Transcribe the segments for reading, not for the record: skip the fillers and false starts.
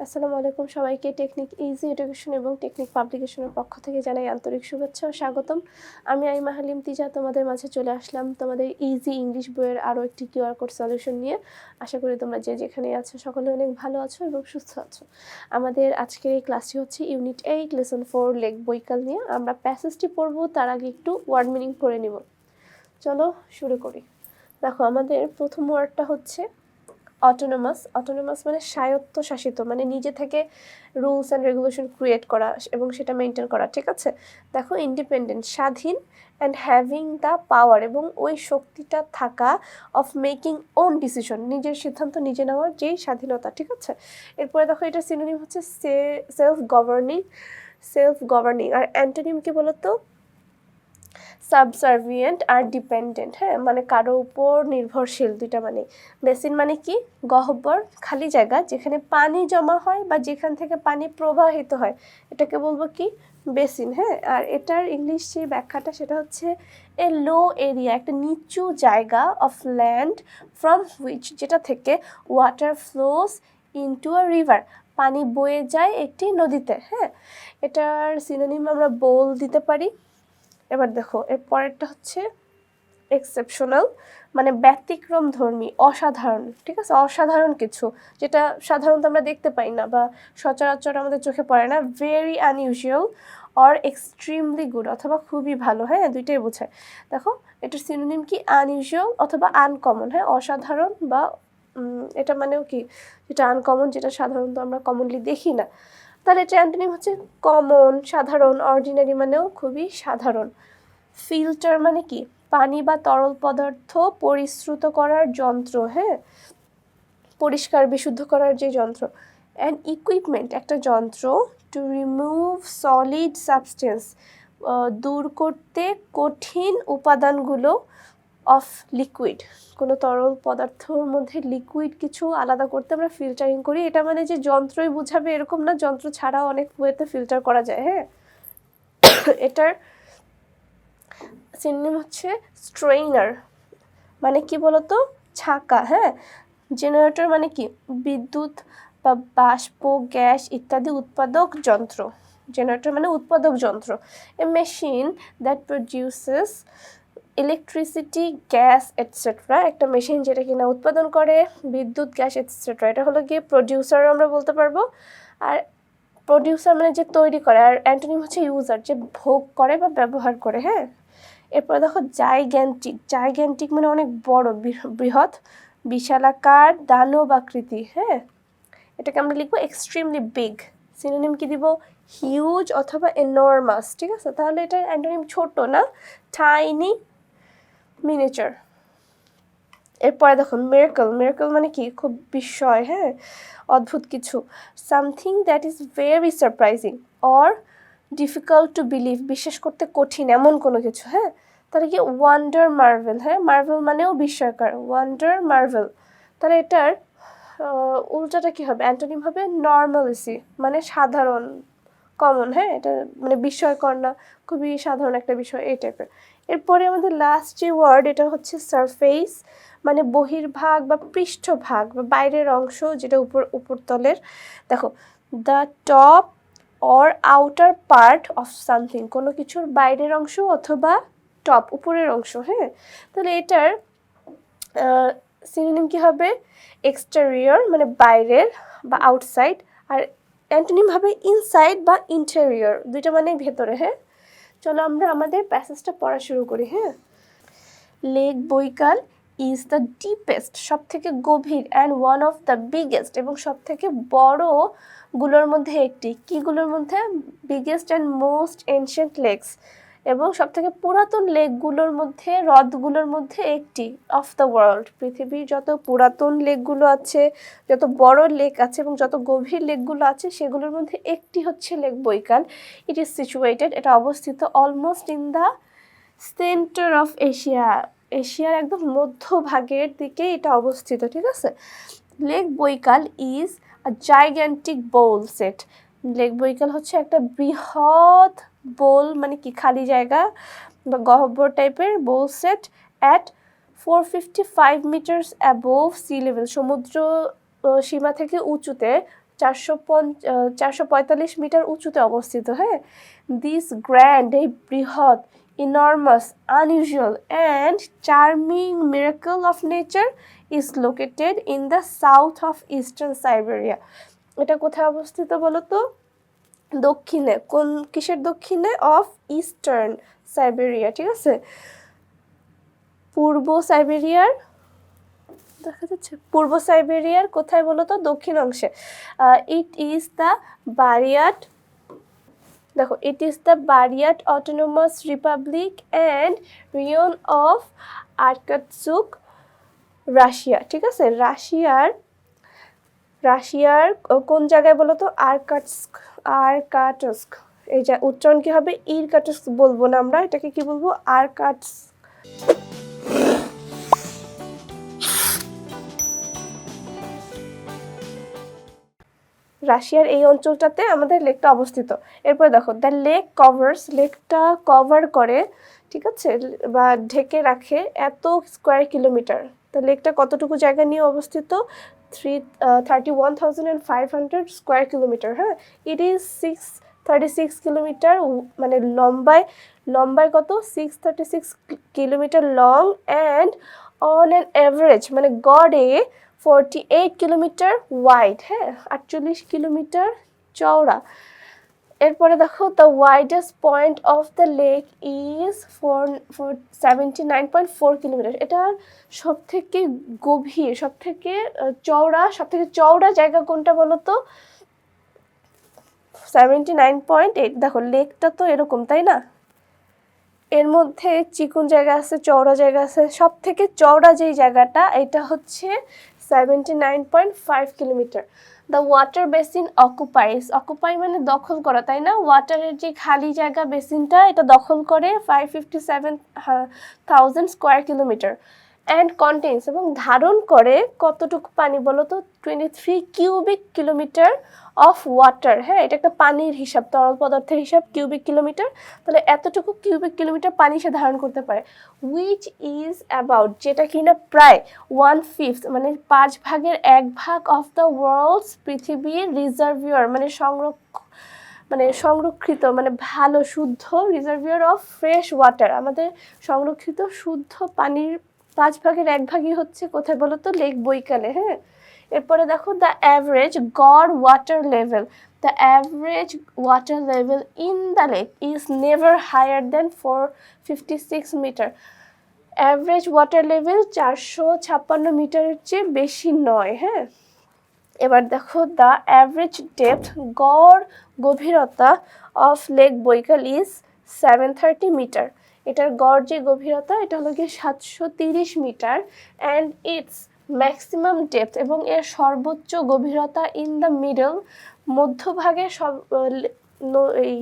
আসসালামু আলাইকুম সবাইকে। টেকনিক ইজি এডুকেশন এবং টেকনিক পাবলিকেশনের পক্ষ থেকে জানাই আন্তরিক শুভেচ্ছা ও স্বাগতম। আমি আইমা হালিম তিজা তোমাদের মাঝে চলে আসলাম তোমাদের ইজি ইংলিশ বইয়ের আরও একটি কিউআর কোড সলিউশন নিয়ে। আশা করি তোমরা যে যেখানে আছো সকলে অনেক ভালো আছো এবং সুস্থ আছো। আমাদের আজকের এই ক্লাসটি হচ্ছে ইউনিট 8 লেসন 4 লেক বৈকাল নিয়ে। আমরা প্যাসেজটি পড়বো, তার আগে একটু ওয়ার্ড মিনিং করে নিব। চলো শুরু করি। দেখো, আমাদের প্রথম ওয়ার্ডটা হচ্ছে অটোনোমাস। অটোনোমাস মানে স্বায়ত্তশাসিত, মানে নিজে থেকে রুলস অ্যান্ড রেগুলেশন ক্রিয়েট করা এবং সেটা মেনটেন করা। ঠিক আছে, দেখো ইন্ডিপেন্ডেন্ট স্বাধীন, অ্যান্ড হ্যাভিং দ্য পাওয়ার এবং ওই শক্তিটা থাকা, অফ মেকিং ওন ডিসিশন নিজের সিদ্ধান্ত নিজে নেওয়ার যেই স্বাধীনতা। ঠিক আছে, এরপরে দেখো এটা সিনোনিম হচ্ছে সেলফ গভর্নিং। আর অ্যান্টোনিম কি বলতো? সাবসার্ভিয়েন্ট আর ডিপেন্ডেন্ট। হ্যাঁ, মানে কারো উপর নির্ভরশীল। দুইটা মানে। বেসিন মানে কি? গহ্বর, খালি জায়গা যেখানে পানি জমা হয় বা যেখান থেকে পানি প্রবাহিত হয়, এটাকে বলবো কি? বেসিন। হ্যাঁ, আর এটার ইংলিশ যে ব্যাখ্যাটা সেটা হচ্ছে এ লো এরিয়া, একটা নিচু জায়গা, অফ ল্যান্ড ফ্রম হুইচ, যেটা থেকে water flows into a river, পানি বয়ে যায় একটি নদীতে। হ্যাঁ, এটার সিনোনিম আমরা বোল দিতে পারি। এবার দেখো এর পরেরটা হচ্ছে এক্সেপশনাল, মানে ব্যতিক্রম ধর্মী, অসাধারণ। ঠিক আছে, অসাধারণ কিছু যেটা সাধারণত আমরা দেখতে পাই না বা সচরাচর আমাদের চোখে পড়ে না। Very unusual or extremely good, অথবা খুবই ভালো। হ্যাঁ, দুইটাই বোঝায়। দেখো এটার সিনোনিম কি? আনইউজুয়াল অথবা আনকমন। হ্যাঁ, অসাধারণ বা এটা মানেও কি? যেটা আনকমন, যেটা সাধারণত আমরা কমনলি দেখি না। তাহলে এটা অ্যান্টোনিম হচ্ছে কমন, সাধারণ। অর্ডিনারি মানেও খুবই সাধারণ। ফিল্টার মানে কি? পানি বা তরল পদার্থ পরিশ্রুত করার যন্ত্র। হ্যাঁ, পরিষ্কার বিশুদ্ধ করার যে যন্ত্র। অ্যান্ড ইকুইপমেন্ট, একটা যন্ত্র। টু রিমুভ সলিড সাবস্টেন্স, দূর করতে কঠিন উপাদানগুলো। অফ লিকুইড, কোনো তরল পদার্থর মধ্যে লিকুইড কিছু আলাদা করতে আমরা ফিল্টারিং করি। এটা মানে যে যন্ত্রই বুঝাবে এরকম না, যন্ত্র ছাড়াও অনেক ওয়েতে ফিল্টার করা যায়। হ্যাঁ, এটার সিনোনিম হচ্ছে স্ট্রেইনার, মানে কি বলতো? ছাঁকা। হ্যাঁ, জেনারেটর মানে কি? বিদ্যুৎ বা বাষ্প, গ্যাস ইত্যাদি উৎপাদক যন্ত্র। জেনারেটর মানে উৎপাদক যন্ত্র। A machine that produces electricity, gas etcetera, একটা মেশিন যেটা কিনা উৎপাদন করে বিদ্যুৎ, গ্যাস এটসেট্রা। এটা হলো গিয়ে প্রডিউসার আমরা বলতে পারবো। আর প্রডিউসার মানে যে তৈরি করে, আর অ্যান্টোনিম হচ্ছে ইউজার, যে ভোগ করে বা ব্যবহার করে। হ্যাঁ, এরপরে দেখো জাইগ্যান্টিক মানে অনেক বড়, বৃহৎ, বিশালাকার, দানব আকৃতি। হ্যাঁ, এটাকে আমরা লিখবো এক্সট্রিমলি বিগ। সিনোনিম কি দিব? হিউজ অথবা এনর্মাস। ঠিক আছে, তাহলে এটা অ্যান্টোনিম ছোট না, টাইনি, মিনিচার। এরপরে দেখো মিরাকল মানে কি? খুব বিস্ময়। হ্যাঁ, অদ্ভুত কিছু। Something that is very surprising or difficult to believe, বিশ্বাস করতে কঠিন এমন কোনো কিছু। হ্যাঁ, তাহলে কি? Wonder Marvel. হ্যাঁ, মার্ভেল মানেও বিস্ময়কর, ওয়ান্ডার মার্ভেল। তাহলে এটার উল্টাটা কি হবে? অ্যান্টোনিম হবে নর্মালিসি, মানে সাধারণ, কমন। হ্যাঁ, এটা মানে বিস্ময়কর না, খুবই সাধারণ একটা বিষয়, এই টাইপের। এরপরে আমাদের লাস্ট যে ওয়ার্ড, এটা হচ্ছে সারফেস, মানে বহির্ভাগ বা পৃষ্ঠভাগ বা বাইরের অংশ, যেটা উপরতলের। দেখো, the top or outer part of something, কোনো কিছুর বাইরের অংশ অথবা টপ, উপরের অংশ। হ্যাঁ, তাহলে এটার সিনোনিম কি হবে? এক্সটেরিয়র, মানে বাইরের বা আউটসাইড। আর অ্যান্টোনিম হবে ইনসাইড বা ইন্টেরিয়র, দুইটা মানে ভেতরে। হ্যাঁ, চলো আমরা আমাদের প্যাসেজটা পড়া শুরু করি। হ্যাঁ, lake Baikal is the deepest, সব থেকে গভীর, and one of the biggest, এবং সব থেকে বড়গুলোর মধ্যে একটি। কিগুলোর মধ্যে? Biggest and most ancient lakes, এবং সব থেকে পুরাতন লেকগুলোর মধ্যে, হ্রদগুলোর মধ্যে একটি। অফ দ্য ওয়ার্ল্ড, পৃথিবীর যত পুরাতন লেকগুলো আছে, যত বড় লেক আছে এবং যত গভীর লেকগুলো আছে, সেগুলোর মধ্যে একটি হচ্ছে lake Baikal. It is situated, এটা অবস্থিত, almost in the centre of Asia, এশিয়ার একদম মধ্যভাগের দিকে এটা অবস্থিত। ঠিক আছে, lake Baikal is a gigantic bowl set. Lake Baikal হচ্ছে একটা বৃহৎ বোল, মানে কি? খালি জায়গা বা গহ্বর টাইপের বোল সেট, at 455 metres above sea level, সমুদ্র সীমা থেকে উঁচুতে 445 মিটার উঁচুতে অবস্থিত। হ্যাঁ, দিস গ্র্যান্ড, এই বৃহৎ, enormous, unusual and charming miracle of nature is located in the south of eastern Siberia. এটা কোথায় অবস্থিত বলো তো? দক্ষিণে। কোন কিসের দক্ষিণে? অফ ইস্টার্ন সাইবেরিয়া, ঠিক আছে? পূর্ব সাইবেরিয়ার, দেখা যাচ্ছে পূর্ব সাইবেরিয়ার কোথায় বলো তো? দক্ষিণ অংশে। ইট ইজ দ্য বারিয়াট, দেখো, it is the Buryat autonomous republic and region of Irkutsk, Russia, ঠিক আছে? রাশিয়ার কোন জায়গায় বলো তো? আরকাটস্ক। এই যে উচ্চারণ কি হবে? ইরকাটস্ক বলবো না আমরা, এটাকে কি বলবো? আরকাটস্ক। রাশিয়ার এই অঞ্চলটাতে আমাদের লেকটা অবস্থিত। এরপর দেখো, দ্য লেক কভার্স, লেকটা কভার করে, ঠিক আছে, বা ঢেকে রাখে এত স্কোয়ার কিলোমিটার। তো লেকটা কতটুকু জায়গা নিয়ে অবস্থিত? 31,500 স্কোয়ার কিলোমিটার। হ্যাঁ, ইট ইজ 636 কিলোমিটার, মানে লম্বায় কত? 636 kilometre long and on an average, মানে গড়ে 48 কিলোমিটার ওয়াইড। হ্যাঁ, 48 কিলোমিটার চওড়া। এরপরে দেখো, the widest point of the lake is 79.4 kilometre. এটার সব থেকে গভীর, সব থেকে চওড়া জায়গা কোনটা বলো তো? 79.8। দেখো, লেকটা তো এরকম, তাই না? এর মধ্যে চিকন জায়গা আছে, চওড়া জায়গা আছে। সব থেকে চওড়া যেই জায়গাটা, এটা হচ্ছে 79.5 kilometre. The water basin occupy মানে দখল করা, তাই না? ওয়াটারের যে খালি জায়গা, বেসিনটা, এটা দখল করে 557,000 স্কোয়ার কিলোমিটার। অ্যান্ড কন্টেন্স, এবং ধারণ করে কতটুকু পানি বলো তো? 23 কিউবিক কিলোমিটার অফ ওয়াটার। হ্যাঁ, এটা একটা পানির হিসাব, তরল পদার্থের হিসাব, কিউবিক কিলোমিটার। তাহলে এতটুকু কিউবিক কিলোমিটার পানি সে ধারণ করতে পারে। উইচ ইজ অ্যাবাউট, যেটা কিনা প্রায় 1/5, মানে 1/5 অফ দ্য ওয়ার্ল্ডস, পৃথিবীর রিজার্ভিয়ার, মানে সংরক্ষিত, মানে ভালো শুদ্ধ, রিজার্ভিয়ার অফ ফ্রেশ ওয়াটার, আমাদের সংরক্ষিত শুদ্ধ পানির 1/5 হচ্ছে কোথায় বলো তো? লেক বৈকালে। হ্যাঁ, এরপরে দেখো, দ্য অ্যাভারেজ গড় water level, the average water level in the lake is never higher than 456 metre. Average water level 456 মিটারের চেয়ে বেশি নয়। হ্যাঁ, এবার দেখো, দ্য অ্যাভারেজ ডেপথ, গড় গভীরতা of lake Baikal is 730 metre. এটার গড় যে গভীরতা, এটা হলো গিয়ে 730 metre. And its maximum depth, এবং এর সর্বোচ্চ গভীরতা ইন দ্য মিডল, মধ্যভাগে, এই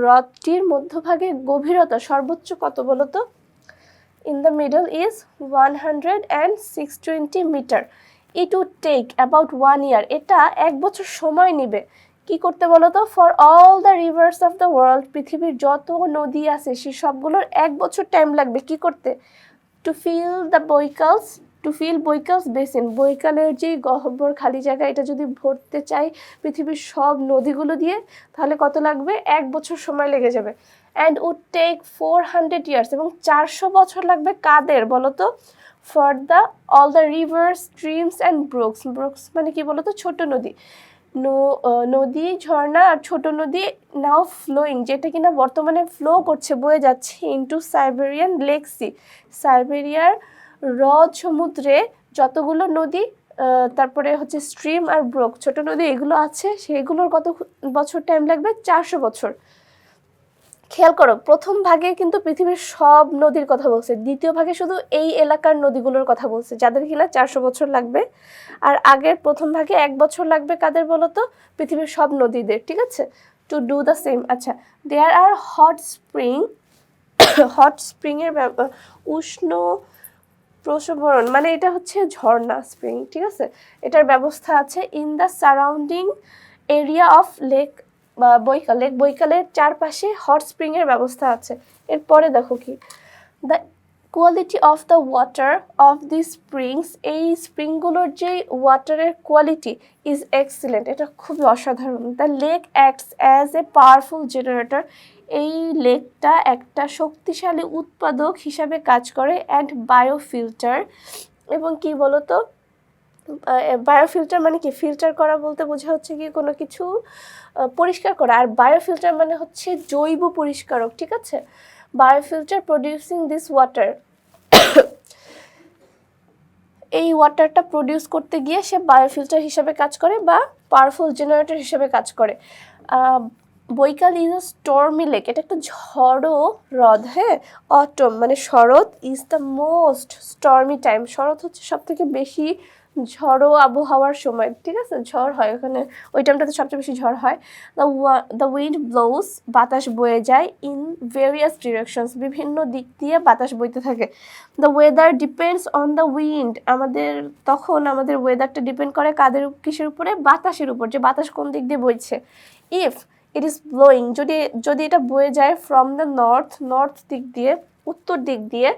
হ্রদটির মধ্যভাগে গভীরতা সর্বোচ্চ কত বলো তো? In the middle is 10620 metre. It would take about 1 year, এটা 1 বছর সময় নেবে। কি করতে বলো তো? For all the rivers of the world, পৃথিবীর যত নদী আছে সে সবগুলোর 1 বছর টাইম লাগবে। কি করতে? টু ফিল বৈকালস বেসিন, বৈকালের যে গহ্বর খালি জায়গা, এটা যদি ভরতে চাই পৃথিবীর সব নদীগুলো দিয়ে, তাহলে কত লাগবে? 1 বছর সময় লেগে যাবে। অ্যান্ড উড টেক 400 ইয়ার্স, এবং 400 বছর লাগবে কাদের বলো তো? For all the rivers, streams and brooks মানে কি বলো তো? ছোট নদী, নদী, ঝর্ণা আর ছোট নদী, নাও ফ্লোয়িং, যেটা কিনা বর্তমানে ফ্লো করছে, বয়ে যাচ্ছে, ইন্টু সাইবেরিয়ান লেক সি, সাইবেরিয়ার হ্রদ সমুদ্রে যতগুলো নদী, তারপরে হচ্ছে স্ট্রিম আর ব্রোক, ছোট নদী, এগুলো আছে, সেগুলোর কত বছর টাইম লাগবে? 400 বছর। খেয়াল করো, প্রথম ভাগে কিন্তু পৃথিবীর সব নদীর কথা বলছে, দ্বিতীয় ভাগে শুধু এই এলাকার নদীগুলোর কথা বলছে, যাদের কিনা 400 বছর লাগবে। আর আগের প্রথম ভাগে 1 বছর লাগবে কাদের বলো তো? পৃথিবীর সব নদীদের, ঠিক আছে? To do the same. আচ্ছা, দেয়ার আর হট স্প্রিংয়ের উষ্ণ প্রসবরণ, মানে এটা হচ্ছে ঝর্ণা, স্প্রিং, ঠিক আছে? এটার ব্যবস্থা আছে in the surrounding area of lake বৈকালের চারপাশে হট স্প্রিংয়ের ব্যবস্থা আছে। এরপরে দেখো কি, the quality of the water of the springs, এই স্প্রিংগুলোর যে ওয়াটারের কোয়ালিটি ইজ এক্সিলেন্ট, এটা খুবই অসাধারণ। The lake acts as a powerful generator, এই লেকটা একটা শক্তিশালী উৎপাদক হিসাবে কাজ করে, অ্যান্ড বায়োফিল্টার, এবং কি বলতো বায়োফিল্টার মানে কি, ফিল্টার করা বলতে বোঝা হচ্ছে কি কোনো কিছু পরিষ্কার করা, আর বায়োফিল্টার মানে হচ্ছে জৈব পরিষ্কারক, ঠিক আছে। বায়োফিল্টার প্রডিউসিং দিস ওয়াটার, এই ওয়াটারটা প্রডিউস করতে গিয়ে সে বায়োফিল্টার হিসেবে কাজ করে বা পাওয়ারফুল জেনারেটর হিসেবে কাজ করে। Baikal is a stormy lake, এটা একটা ঝড়ো হ্রদ, হ্যাঁ। অটম মানে শরৎ, is the most stormy time, শরৎ হচ্ছে সব থেকে বেশি ঝড়ো আবহাওয়ার সময়, ঠিক আছে, ঝড় হয় ওখানে, ওই টাইমটাতে সবচেয়ে বেশি ঝড় হয়। দ্য উইন্ড ব্লোস, বাতাস বয়ে যায়, ইন ভেরিয়াস ডিরেকশনস, বিভিন্ন দিক দিয়ে বাতাস বইতে থাকে। The weather depends on the wind, তখন আমাদের ওয়েদারটা ডিপেন্ড করে কাদের কিসের উপরে, বাতাসের উপর, যে বাতাস কোন দিক দিয়ে বইছে। ইফ ইট ইজ ব্লোয়িং, যদি এটা বয়ে যায় ফ্রম দ্য নর্থ দিক দিয়ে, উত্তর দিক দিয়ে,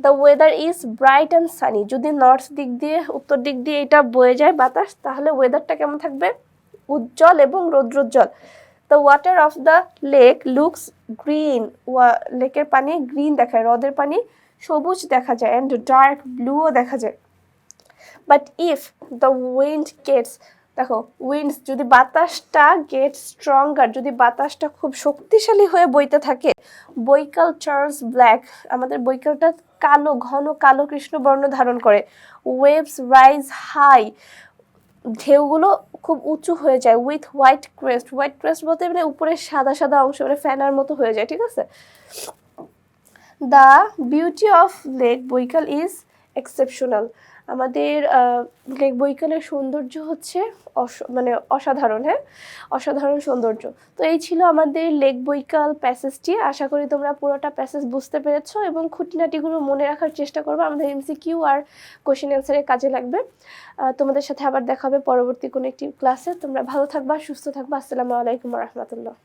the weather is bright and sunny, যদি নর্থ দিক দিয়ে, উত্তর দিক দিয়ে এটা বয়ে যায় বাতাস, তাহলে ওয়েদারটা কেমন থাকবে, উজ্জ্বল এবং রৌদ্রোজ্জ্বল। The water of the lake looks green, লেকের পানি গ্রিন দেখায়, হ্রদের পানি সবুজ দেখা যায়, অ্যান্ড ডার্ক ব্লুও দেখা যায়। But if the wind gets, দেখো উইন্ডস, যদি বাতাসটা গেট স্ট্রঙ্গার, যদি বাতাসটা খুব শক্তিশালী হয়ে বইতে থাকে, বৈকাল টার্নস ব্ল্যাক, আমাদের বৈকালটা কালো, ঘন কালো কৃষ্ণবর্ণ ধারণ করে। ওয়েভস রাইজ হাই, ঢেউগুলো খুব উঁচু হয়ে যায়। উইথ হোয়াইট ক্রেস্ট বলতে মানে উপরে সাদা সাদা অংশ, মানে ফ্যানার মতো হয়ে যায়, ঠিক আছে। The beauty of lake Baikal is exceptional, আমাদের লেক বৈকালের সৌন্দর্য হচ্ছে মানে অসাধারণ, হ্যাঁ, অসাধারণ সৌন্দর্য। তো এই ছিল আমাদের লেক বৈকাল প্যাসেজটি। আশা করি তোমরা পুরোটা প্যাসেজ বুঝতে পেরেছো এবং খুঁটিনাটিগুলো মনে রাখার চেষ্টা করবে, আমাদের এমসিকিউ আর কোশ্চেন অ্যান্সারে কাজে লাগবে। তোমাদের সাথে আবার দেখা হবে পরবর্তী কোনো একটি ক্লাসে। তোমরা ভালো থাকবা, সুস্থ থাকবা। আসসালামু আলাইকুম ওয়া রাহমাতুল্লাহ।